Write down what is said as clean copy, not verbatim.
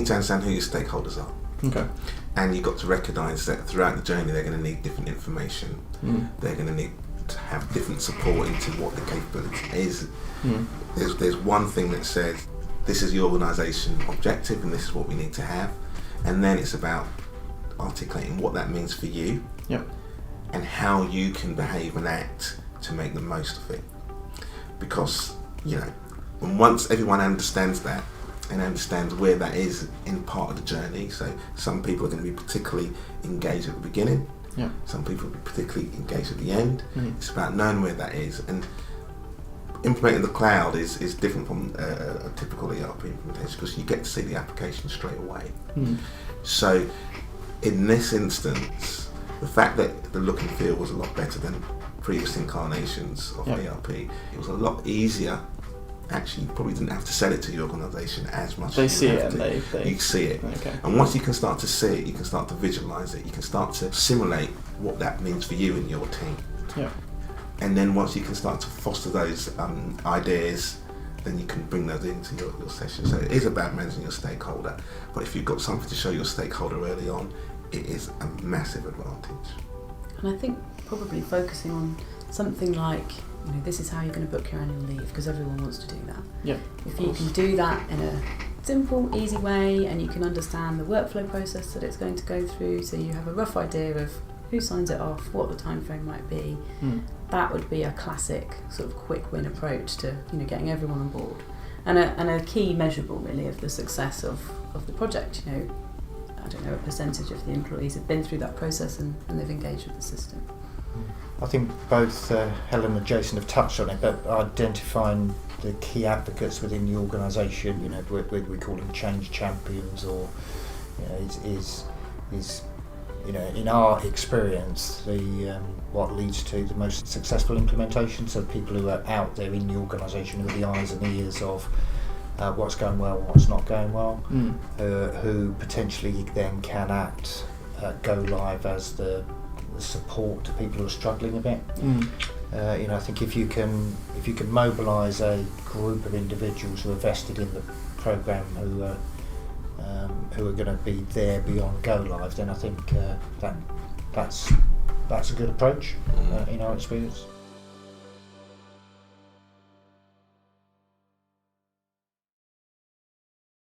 need to understand who your stakeholders are. Okay. And you've got to recognise that throughout the journey they're going to need different information. They're going to need to have different support into what the capability is. There's one thing that says this is the organisation objective and this is what we need to have, and then it's about articulating what that means for you. Yep. And how you can behave and act to make the most of it. Because, you know, and once everyone understands that and understands where that is in part of the journey, so some people are going to be particularly engaged at the beginning, some people will be particularly engaged at the end. It's about knowing where that is, and implementing the cloud is different from a typical ERP implementation because you get to see the application straight away. So in this instance, the fact that the look and feel was a lot better than previous incarnations of ERP, it was a lot easier. Actually, you probably didn't have to sell it to your organisation as much. They see it, and you see it. Okay. And once you can start to see it, you can start to visualise it. You can start to simulate what that means for you and your team. Yeah. And then once you can start to foster those ideas, then you can bring those into your session. So it is about managing your stakeholder. But if you've got something to show your stakeholder early on, it is a massive advantage. And I think probably focusing on something like, you know, this is how you're going to book your annual leave, because everyone wants to do that. Yeah. If you can do that in a simple, easy way, and you can understand the workflow process that it's going to go through, so you have a rough idea of who signs it off, what the time frame might be, that would be a classic sort of quick win approach to, you know, getting everyone on board. And a key measurable really of the success of the project. You know, I don't know, a percentage of the employees have been through that process and they've engaged with the system. I think both Helen and Jason have touched on it, but identifying the key advocates within the organisation, you know, we call them change champions, or, you know, is you know, in our experience, the what leads to the most successful implementation. So people who are out there in the organisation, who are the eyes and ears of what's going well, what's not going well, who potentially then can act, go live as the support to people who are struggling a bit. You know, I think if you can mobilise a group of individuals who are vested in the programme, who are going to be there beyond go live, then I think that's a good approach in our experience.